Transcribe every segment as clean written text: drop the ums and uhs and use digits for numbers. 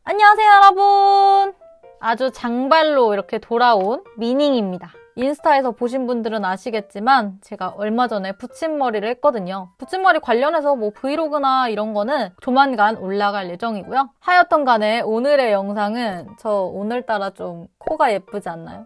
안녕하세요 여러분. 아주 장발로 이렇게 돌아온 미닝입니다. 인스타에서 보신 분들은 아시겠지만 제가 얼마 전에 붙임머리를 했거든요. 붙임머리 관련해서 뭐 브이로그나 이런 거는 조만간 올라갈 예정이고요. 하여튼 간에 오늘의 영상은 저 오늘따라 좀 코가 예쁘지 않나요?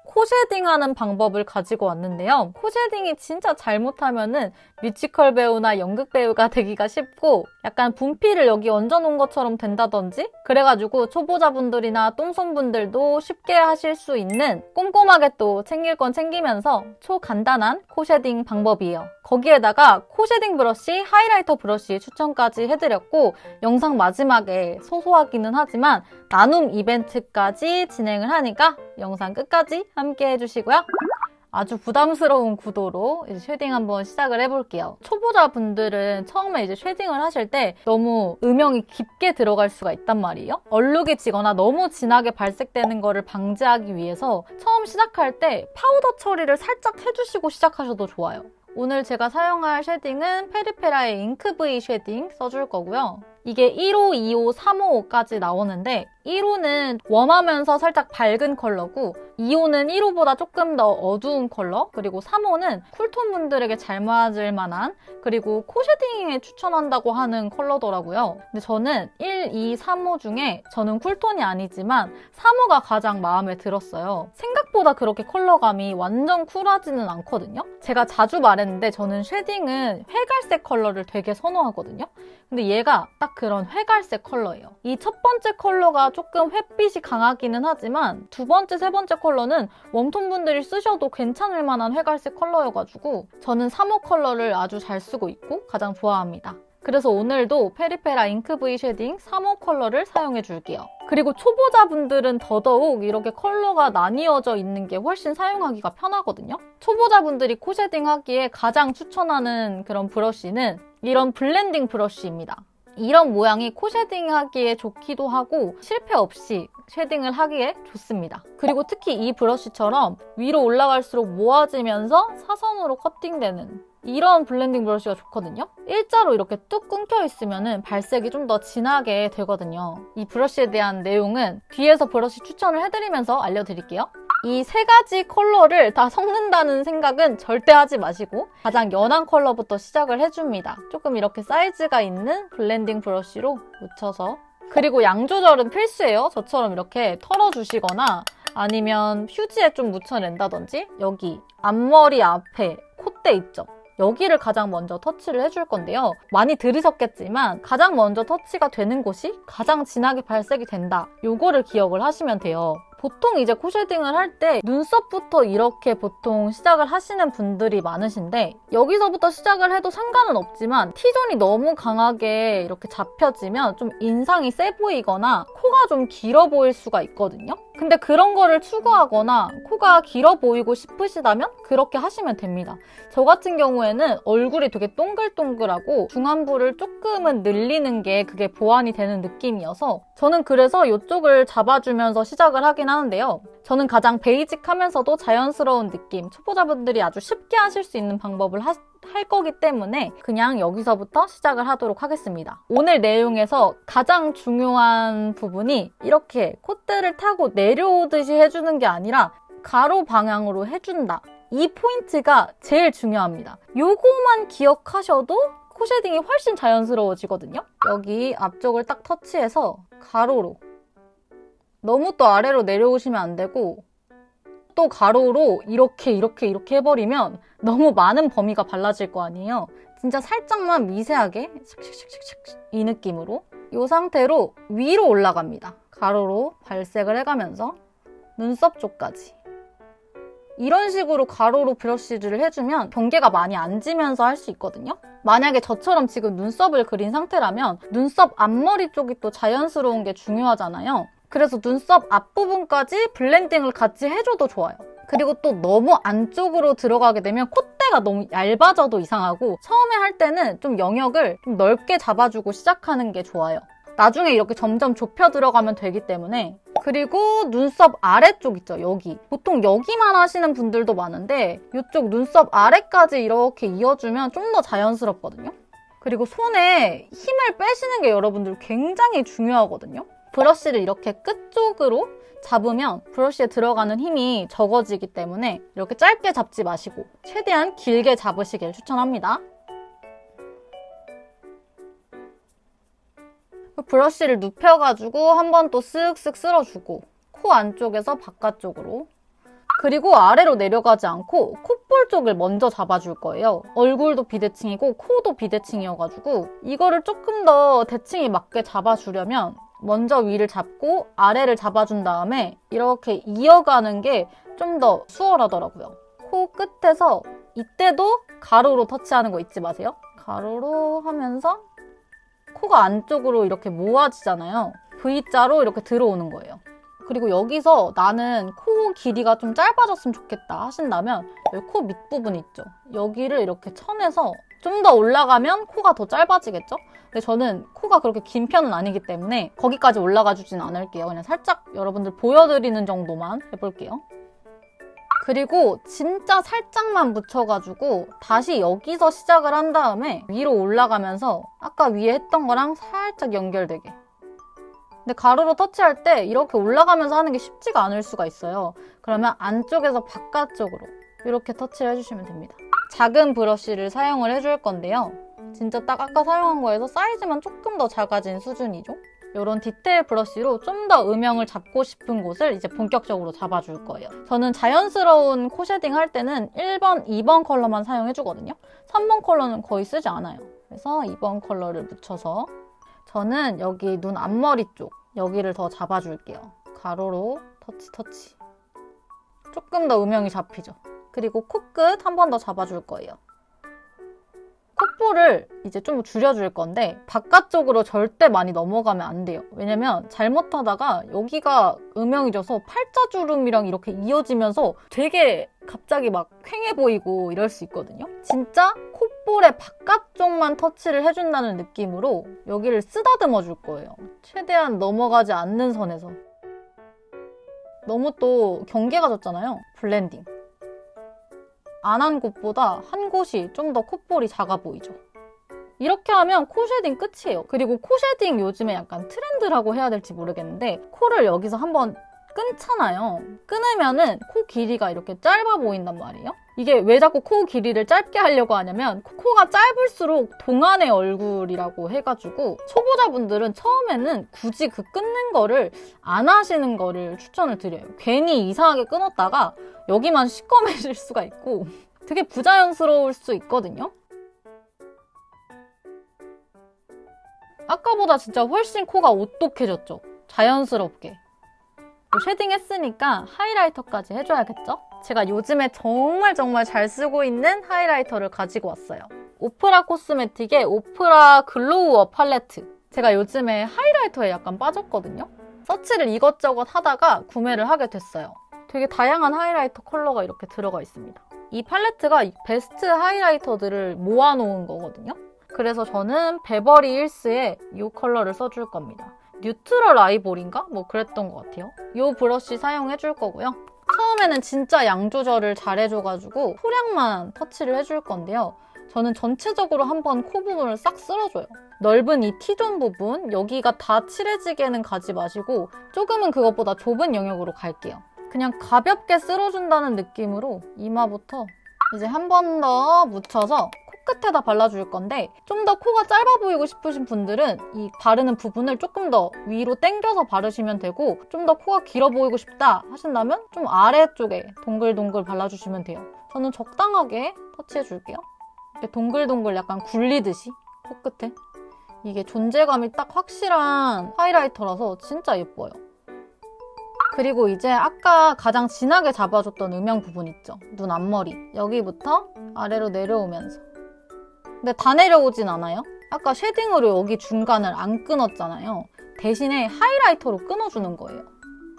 코 쉐딩하는 방법을 가지고 왔는데요. 코 쉐딩이 진짜 잘못하면은 뮤지컬 배우나 연극 배우가 되기가 쉽고 약간 분필을 여기 얹어놓은 것처럼 된다든지 그래가지고 초보자분들이나 똥손분들도 쉽게 하실 수 있는 꼼꼼하게 또 챙길 건 챙기면서 초간단한 코 쉐딩 방법이에요. 거기에다가 코 쉐딩 브러쉬, 하이라이터 브러쉬 추천까지 해드렸고 영상 마지막에 소소하기는 하지만 나눔 이벤트까지 진행을 하니까 영상 끝까지 함께 해주시고요. 아주 부담스러운 구도로 이제 쉐딩 한번 시작을 해볼게요. 초보자분들은 처음에 이제 쉐딩을 하실 때 너무 음영이 깊게 들어갈 수가 있단 말이에요. 얼룩이 지거나 너무 진하게 발색되는 거를 방지하기 위해서 처음 시작할 때 파우더 처리를 살짝 해주시고 시작하셔도 좋아요. 오늘 제가 사용할 쉐딩은 페리페라의 잉크 V 쉐딩 써줄 거고요. 이게 1호, 2호, 3호까지 나오는데 1호는 웜하면서 살짝 밝은 컬러고 2호는 1호보다 조금 더 어두운 컬러 그리고 3호는 쿨톤 분들에게 잘 맞을 만한 그리고 코 쉐딩에 추천한다고 하는 컬러더라고요. 근데 저는 1, 2, 3호 중에 저는 쿨톤이 아니지만 3호가 가장 마음에 들었어요. 생각보다 그렇게 컬러감이 완전 쿨하지는 않거든요. 제가 자주 말했는데 저는 쉐딩은 회갈색 컬러를 되게 선호하거든요. 근데 얘가 딱 그런 회갈색 컬러예요. 이 첫 번째 컬러가 조금 햇빛이 강하기는 하지만 두 번째, 세 번째 컬러는 웜톤 분들이 쓰셔도 괜찮을 만한 회갈색 컬러여가지고 저는 3호 컬러를 아주 잘 쓰고 있고 가장 좋아합니다. 그래서 오늘도 페리페라 잉크 V 쉐딩 3호 컬러를 사용해 줄게요. 그리고 초보자분들은 더더욱 이렇게 컬러가 나뉘어져 있는 게 훨씬 사용하기가 편하거든요. 초보자분들이 코 쉐딩 하기에 가장 추천하는 그런 브러쉬는 이런 블렌딩 브러쉬입니다. 이런 모양이 코 쉐딩 하기에 좋기도 하고 실패 없이 쉐딩을 하기에 좋습니다. 그리고 특히 이 브러쉬처럼 위로 올라갈수록 모아지면서 사선으로 커팅되는 이런 블렌딩 브러쉬가 좋거든요. 일자로 이렇게 뚝 끊겨 있으면 발색이 좀 더 진하게 되거든요. 이 브러쉬에 대한 내용은 뒤에서 브러쉬 추천을 해드리면서 알려드릴게요. 이 세 가지 컬러를 다 섞는다는 생각은 절대 하지 마시고 가장 연한 컬러부터 시작을 해줍니다. 조금 이렇게 사이즈가 있는 블렌딩 브러쉬로 묻혀서 그리고 양 조절은 필수예요. 저처럼 이렇게 털어주시거나 아니면 휴지에 좀 묻혀낸다든지 여기 앞머리 앞에 콧대 있죠? 여기를 가장 먼저 터치를 해줄 건데요. 많이 들으셨겠지만 가장 먼저 터치가 되는 곳이 가장 진하게 발색이 된다. 요거를 기억을 하시면 돼요. 보통 이제 코 쉐딩을 할 때 눈썹부터 이렇게 보통 시작을 하시는 분들이 많으신데 여기서부터 시작을 해도 상관은 없지만 T존이 너무 강하게 이렇게 잡혀지면 좀 인상이 세 보이거나 코가 좀 길어 보일 수가 있거든요. 근데 그런 거를 추구하거나 코가 길어 보이고 싶으시다면 그렇게 하시면 됩니다. 저 같은 경우에는 얼굴이 되게 동글동글하고 중안부를 조금은 늘리는 게 그게 보완이 되는 느낌이어서 저는 그래서 이쪽을 잡아주면서 시작을 하긴 하는데요. 저는 가장 베이직하면서도 자연스러운 느낌, 초보자분들이 아주 쉽게 하실 수 있는 방법을 할 거기 때문에 그냥 여기서부터 시작을 하도록 하겠습니다. 오늘 내용에서 가장 중요한 부분이 이렇게 콧대를 타고 내려오듯이 해주는 게 아니라 가로 방향으로 해준다. 이 포인트가 제일 중요합니다. 요거만 기억하셔도 코 쉐딩이 훨씬 자연스러워지거든요. 여기 앞쪽을 딱 터치해서 가로로 너무 또 아래로 내려오시면 안 되고 또 가로로 이렇게 해버리면 너무 많은 범위가 발라질 거 아니에요. 진짜 살짝만 미세하게 샥샥샥샥 이 느낌으로 이 상태로 위로 올라갑니다. 가로로 발색을 해가면서 눈썹 쪽까지 이런 식으로 가로로 브러쉬를 해주면 경계가 많이 안 지면서 할 수 있거든요. 만약에 저처럼 지금 눈썹을 그린 상태라면 눈썹 앞머리 쪽이 또 자연스러운 게 중요하잖아요. 그래서 눈썹 앞부분까지 블렌딩을 같이 해줘도 좋아요. 그리고 또 너무 안쪽으로 들어가게 되면 콧대가 너무 얇아져도 이상하고 처음에 할 때는 좀 영역을 좀 넓게 잡아주고 시작하는 게 좋아요. 나중에 이렇게 점점 좁혀 들어가면 되기 때문에 그리고 눈썹 아래쪽 있죠, 여기. 보통 여기만 하시는 분들도 많은데 이쪽 눈썹 아래까지 이렇게 이어주면 좀 더 자연스럽거든요. 그리고 손에 힘을 빼시는 게 여러분들 굉장히 중요하거든요. 브러쉬를 이렇게 끝쪽으로 잡으면 브러쉬에 들어가는 힘이 적어지기 때문에 이렇게 짧게 잡지 마시고 최대한 길게 잡으시길 추천합니다. 브러쉬를 눕혀가지고 한 번 또 쓱쓱 쓸어주고 코 안쪽에서 바깥쪽으로, 그리고 아래로 내려가지 않고 콧볼 쪽을 먼저 잡아줄 거예요. 얼굴도 비대칭이고 코도 비대칭이어가지고 이거를 조금 더 대칭이 맞게 잡아주려면 먼저 위를 잡고 아래를 잡아준 다음에 이렇게 이어가는 게 좀 더 수월하더라고요. 코 끝에서 이때도 가로로 터치하는 거 잊지 마세요. 가로로 하면서 코가 안쪽으로 이렇게 모아지잖아요. V자로 이렇게 들어오는 거예요. 그리고 여기서 나는 코 길이가 좀 짧아졌으면 좋겠다 하신다면 여기 코 밑부분 있죠? 여기를 이렇게 쳐내서 좀 더 올라가면 코가 더 짧아지겠죠? 근데 저는 코가 그렇게 긴 편은 아니기 때문에 거기까지 올라가 주진 않을게요. 그냥 살짝 여러분들 보여드리는 정도만 해볼게요. 그리고 진짜 살짝만 묻혀가지고 다시 여기서 시작을 한 다음에 위로 올라가면서 아까 위에 했던 거랑 살짝 연결되게. 근데 가로로 터치할 때 이렇게 올라가면서 하는 게 쉽지가 않을 수가 있어요. 그러면 안쪽에서 바깥쪽으로 이렇게 터치를 해주시면 됩니다. 작은 브러쉬를 사용을 해줄 건데요. 진짜 딱 아까 사용한 거에서 사이즈만 조금 더 작아진 수준이죠. 이런 디테일 브러쉬로 좀 더 음영을 잡고 싶은 곳을 이제 본격적으로 잡아줄 거예요. 저는 자연스러운 코 쉐딩 할 때는 1번, 2번 컬러만 사용해주거든요. 3번 컬러는 거의 쓰지 않아요. 그래서 2번 컬러를 묻혀서 저는 여기 눈 앞머리 쪽 여기를 더 잡아줄게요. 가로로 터치. 조금 더 음영이 잡히죠. 그리고 코끝 한 번 더 잡아줄 거예요. 콧볼을 이제 좀 줄여줄 건데 바깥쪽으로 절대 많이 넘어가면 안 돼요. 왜냐면 잘못하다가 여기가 음영이 져서 팔자주름이랑 이렇게 이어지면서 되게 갑자기 막 퀭해 보이고 이럴 수 있거든요. 진짜 콧볼의 바깥쪽만 터치를 해준다는 느낌으로 여기를 쓰다듬어 줄 거예요. 최대한 넘어가지 않는 선에서. 너무 또 경계가 졌잖아요. 블렌딩. 안 한 곳보다 한 곳이 좀 더 콧볼이 작아 보이죠. 이렇게 하면 코 쉐딩 끝이에요. 그리고 코 쉐딩 요즘에 약간 트렌드라고 해야 될지 모르겠는데 코를 여기서 한번 끊잖아요. 끊으면은 코 길이가 이렇게 짧아 보인단 말이에요. 이게 왜 자꾸 코 길이를 짧게 하려고 하냐면 코가 짧을수록 동안의 얼굴이라고 해가지고 초보자분들은 처음에는 굳이 그 끊는 거를 안 하시는 거를 추천을 드려요. 괜히 이상하게 끊었다가 여기만 시꺼매질 수가 있고 되게 부자연스러울 수 있거든요. 아까보다 진짜 훨씬 코가 오똑해졌죠. 자연스럽게. 쉐딩 했으니까 하이라이터까지 해줘야겠죠? 제가 요즘에 정말 잘 쓰고 있는 하이라이터를 가지고 왔어요. 오프라 코스메틱의 오프라 글로우업 팔레트. 제가 요즘에 하이라이터에 약간 빠졌거든요? 서치를 이것저것 하다가 구매를 하게 됐어요. 되게 다양한 하이라이터 컬러가 이렇게 들어가 있습니다. 이 팔레트가 베스트 하이라이터들을 모아놓은 거거든요? 그래서 저는 베버리 힐스의 이 컬러를 써줄 겁니다. 뉴트럴 아이보리인가? 뭐 그랬던 것 같아요. 이 브러쉬 사용해줄 거고요. 처음에는 진짜 양 조절을 잘 해줘가지고 소량만 터치를 해줄 건데요. 저는 전체적으로 한번 코 부분을 싹 쓸어줘요. 넓은 이 T존 부분, 여기가 다 칠해지게는 가지 마시고 조금은 그것보다 좁은 영역으로 갈게요. 그냥 가볍게 쓸어준다는 느낌으로 이마부터 이제 한 번 더 묻혀서 코끝에다 발라줄 건데 좀 더 코가 짧아 보이고 싶으신 분들은 이 바르는 부분을 조금 더 위로 당겨서 바르시면 되고 좀 더 코가 길어 보이고 싶다 하신다면 좀 아래쪽에 동글동글 발라주시면 돼요. 저는 적당하게 터치해줄게요. 이렇게 동글동글 약간 굴리듯이 코끝에. 이게 존재감이 딱 확실한 하이라이터라서 진짜 예뻐요. 그리고 이제 아까 가장 진하게 잡아줬던 음영 부분 있죠? 눈 앞머리. 여기부터 아래로 내려오면서. 근데 다 내려오진 않아요. 아까 쉐딩으로 여기 중간을 안 끊었잖아요. 대신에 하이라이터로 끊어주는 거예요.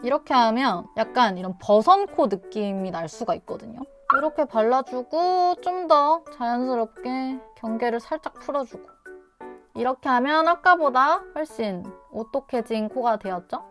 이렇게 하면 약간 이런 버선코 느낌이 날 수가 있거든요. 이렇게 발라주고 좀 더 자연스럽게 경계를 살짝 풀어주고 이렇게 하면 아까보다 훨씬 오똑해진 코가 되었죠?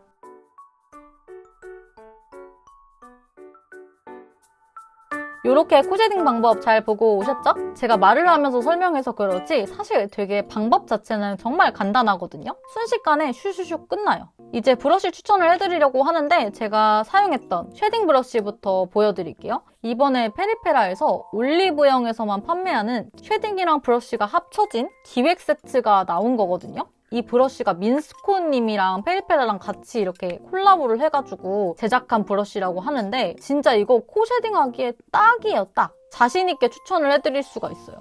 이렇게 코 쉐딩 방법 잘 보고 오셨죠? 제가 말을 하면서 설명해서 그렇지 사실 되게 방법 자체는 정말 간단하거든요. 순식간에 슈슈슈 끝나요. 이제 브러쉬 추천을 해드리려고 하는데 제가 사용했던 쉐딩 브러쉬부터 보여드릴게요. 이번에 페리페라에서 올리브영에서만 판매하는 쉐딩이랑 브러쉬가 합쳐진 기획 세트가 나온 거거든요. 이 브러쉬가 민스코님이랑 페리페라랑 같이 이렇게 콜라보를 해가지고 제작한 브러쉬라고 하는데 진짜 이거 코 쉐딩하기에 딱이에요, 딱. 자신있게 추천을 해드릴 수가 있어요.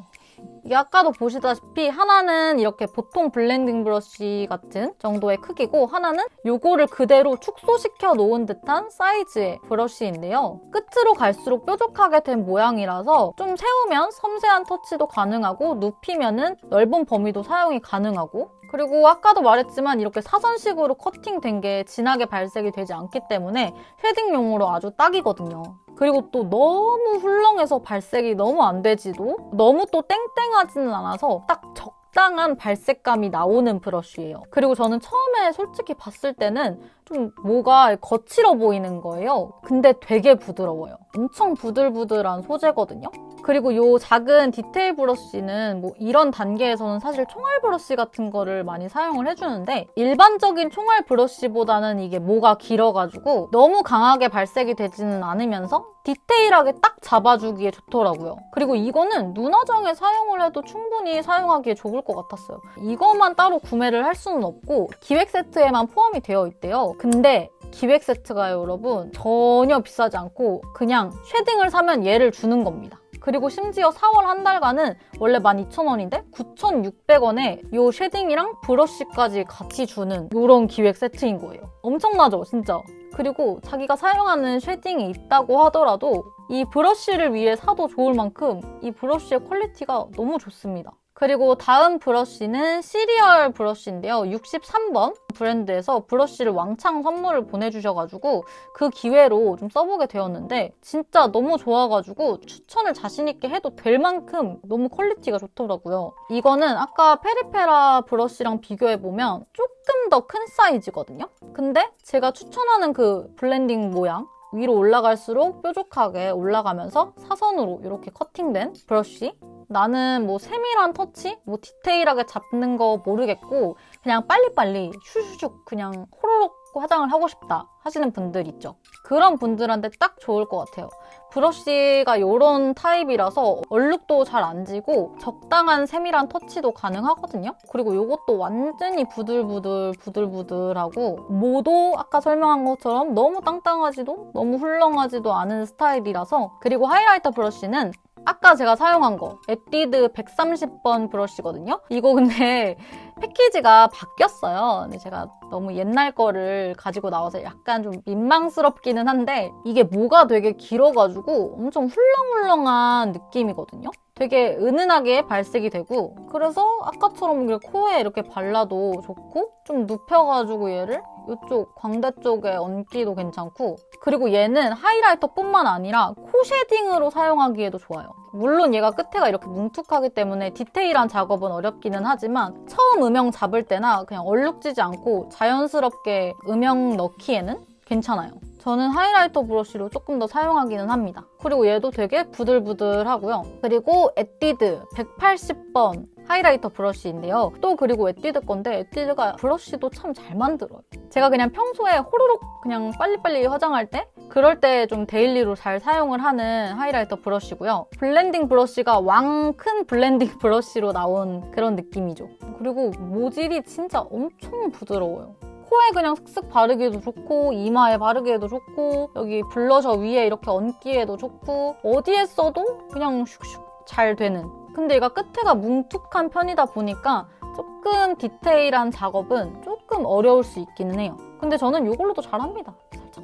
이게 아까도 보시다시피 하나는 이렇게 보통 블렌딩 브러쉬 같은 정도의 크기고 하나는 요거를 그대로 축소시켜 놓은 듯한 사이즈의 브러쉬인데요. 끝으로 갈수록 뾰족하게 된 모양이라서 좀 세우면 섬세한 터치도 가능하고 눕히면은 넓은 범위도 사용이 가능하고 그리고 아까도 말했지만 이렇게 사선식으로 커팅된 게 진하게 발색이 되지 않기 때문에 쉐딩용으로 아주 딱이거든요. 그리고 또 너무 훌렁해서 발색이 너무 안 되지도 너무 또 땡땡하지는 않아서 딱 적당한 발색감이 나오는 브러쉬예요. 그리고 저는 처음에 솔직히 봤을 때는 좀 뭐가 거칠어 보이는 거예요. 근데 되게 부드러워요. 엄청 부들부들한 소재거든요. 그리고 이 작은 디테일 브러쉬는 뭐 이런 단계에서는 사실 총알 브러쉬 같은 거를 많이 사용을 해주는데 일반적인 총알 브러쉬보다는 이게 모가 길어가지고 너무 강하게 발색이 되지는 않으면서 디테일하게 딱 잡아주기에 좋더라고요. 그리고 이거는 눈화장에 사용을 해도 충분히 사용하기에 좋을 것 같았어요. 이거만 따로 구매를 할 수는 없고 기획 세트에만 포함이 되어 있대요. 근데 기획 세트가요, 여러분 전혀 비싸지 않고 그냥 쉐딩을 사면 얘를 주는 겁니다. 그리고 심지어 4월 한 달간은 원래 12,000원인데 9,600원에 이 쉐딩이랑 브러쉬까지 같이 주는 이런 기획 세트인 거예요. 엄청나죠, 진짜? 그리고 자기가 사용하는 쉐딩이 있다고 하더라도 이 브러쉬를 위해 사도 좋을 만큼 이 브러쉬의 퀄리티가 너무 좋습니다. 그리고 다음 브러쉬는 시리얼 브러쉬인데요. 63번 브랜드에서 브러쉬를 왕창 선물을 보내주셔가지고 그 기회로 좀 써보게 되었는데 진짜 너무 좋아가지고 추천을 자신있게 해도 될 만큼 너무 퀄리티가 좋더라고요. 이거는 아까 페리페라 브러쉬랑 비교해보면 조금 더 큰 사이즈거든요. 근데 제가 추천하는 그 블렌딩 모양 위로 올라갈수록 뾰족하게 올라가면서 사선으로 이렇게 커팅된 브러쉬. 나는 뭐 세밀한 터치, 뭐 디테일하게 잡는 거 모르겠고 그냥 빨리빨리 슈슈슉 그냥 호로록 화장을 하고 싶다 하시는 분들 있죠. 그런 분들한테 딱 좋을 것 같아요. 브러쉬가 이런 타입이라서 얼룩도 잘 안 지고 적당한 세밀한 터치도 가능하거든요. 그리고 이것도 완전히 부들부들하고 모도 아까 설명한 것처럼 너무 땅땅하지도 너무 훌렁하지도 않은 스타일이라서 그리고 하이라이터 브러쉬는 아까 제가 사용한 거 에뛰드 130번 브러쉬거든요. 이거 근데 패키지가 바뀌었어요. 근데 제가 너무 옛날 거를 가지고 나와서 약간 좀 민망스럽기는 한데 이게 모가 되게 길어가지고 엄청 훌렁훌렁한 느낌이거든요. 되게 은은하게 발색이 되고 그래서 아까처럼 코에 이렇게 발라도 좋고 좀 눕혀가지고 얘를 이쪽 광대 쪽에 얹기도 괜찮고 그리고 얘는 하이라이터뿐만 아니라 코 쉐딩으로 사용하기에도 좋아요. 물론 얘가 끝에가 이렇게 뭉툭하기 때문에 디테일한 작업은 어렵기는 하지만 처음 음영 잡을 때나 그냥 얼룩지지 않고 자연스럽게 음영 넣기에는 괜찮아요. 저는 하이라이터 브러쉬로 조금 더 사용하기는 합니다. 그리고 얘도 되게 부들부들하고요. 그리고 에뛰드 180번 하이라이터 브러쉬인데요. 또 그리고 에뛰드 건데 에뛰드가 브러쉬도 참 잘 만들어요. 제가 그냥 평소에 호로록 그냥 빨리빨리 화장할 때 그럴 때 좀 데일리로 잘 사용을 하는 하이라이터 브러쉬고요. 블렌딩 브러쉬가 왕 큰 블렌딩 브러쉬로 나온 그런 느낌이죠. 그리고 모질이 진짜 엄청 부드러워요. 코에 그냥 슥슥 바르기에도 좋고 이마에 바르기에도 좋고 여기 블러셔 위에 이렇게 얹기에도 좋고 어디에 써도 그냥 슉슉 잘 되는 근데 얘가 끝에가 뭉툭한 편이다 보니까 조금 디테일한 작업은 조금 어려울 수 있기는 해요. 근데 저는 이걸로도 잘합니다.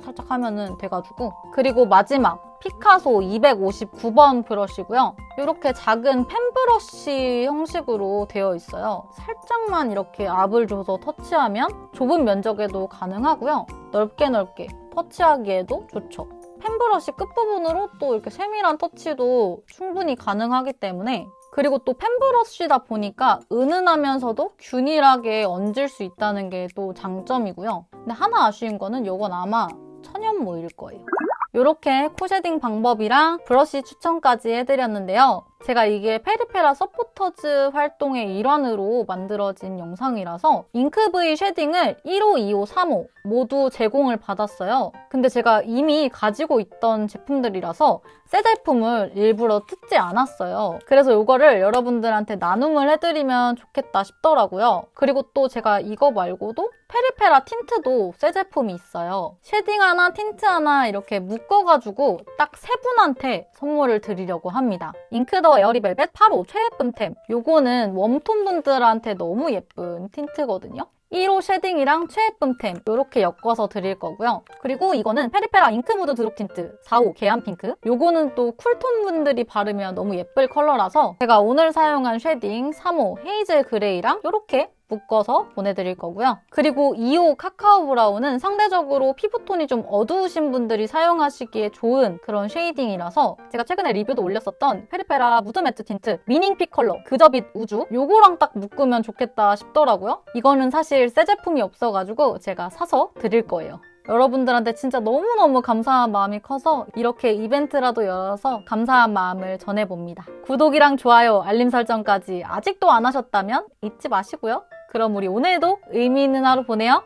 살짝 하면은 돼가지고 그리고 마지막 피카소 259번 브러쉬고요. 이렇게 작은 펜 브러쉬 형식으로 되어 있어요. 살짝만 이렇게 압을 줘서 터치하면 좁은 면적에도 가능하고요. 넓게 터치하기에도 좋죠. 펜 브러쉬 끝부분으로 또 이렇게 세밀한 터치도 충분히 가능하기 때문에 그리고 또 펜브러쉬다 보니까 은은하면서도 균일하게 얹을 수 있다는 게 또 장점이고요. 근데 하나 아쉬운 거는 이건 아마 천연모일 거예요. 이렇게 코 쉐딩 방법이랑 브러쉬 추천까지 해드렸는데요. 제가 이게 페리페라 서포터즈 활동의 일환으로 만들어진 영상이라서 잉크브이 쉐딩을 1호, 2호, 3호 모두 제공을 받았어요. 근데 제가 이미 가지고 있던 제품들이라서 새 제품을 일부러 뜯지 않았어요. 그래서 이거를 여러분들한테 나눔을 해드리면 좋겠다 싶더라고요. 그리고 또 제가 이거 말고도 페리페라 틴트도 새 제품이 있어요. 쉐딩 하나, 틴트 하나 이렇게 묶어가지고 딱 세 분한테 선물을 드리려고 합니다. 잉크더 에어리벨벳 8호 최예쁨템. 요거는 웜톤 분들한테 너무 예쁜 틴트거든요. 1호 쉐딩이랑 최예쁨템 이렇게 엮어서 드릴 거고요. 그리고 이거는 페리페라 잉크무드 드롭 틴트 4호 계안핑크. 요거는 또 쿨톤 분들이 바르면 너무 예쁠 컬러라서 제가 오늘 사용한 쉐딩 3호 헤이즐 그레이랑 이렇게 묶어서 보내드릴 거고요. 그리고 2호 카카오 브라운은 상대적으로 피부톤이 좀 어두우신 분들이 사용하시기에 좋은 그런 쉐이딩이라서 제가 최근에 리뷰도 올렸었던 페리페라 무드 매트 틴트 미닝픽 컬러 그저빛 우주 요거랑 딱 묶으면 좋겠다 싶더라고요. 이거는 사실 새 제품이 없어가지고 제가 사서 드릴 거예요. 여러분들한테 진짜 너무너무 감사한 마음이 커서 이렇게 이벤트라도 열어서 감사한 마음을 전해봅니다. 구독이랑 좋아요, 알림 설정까지 아직도 안 하셨다면 잊지 마시고요. 그럼 우리 오늘도 의미 있는 하루 보내요.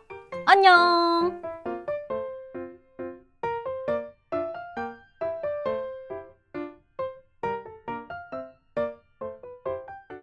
안녕!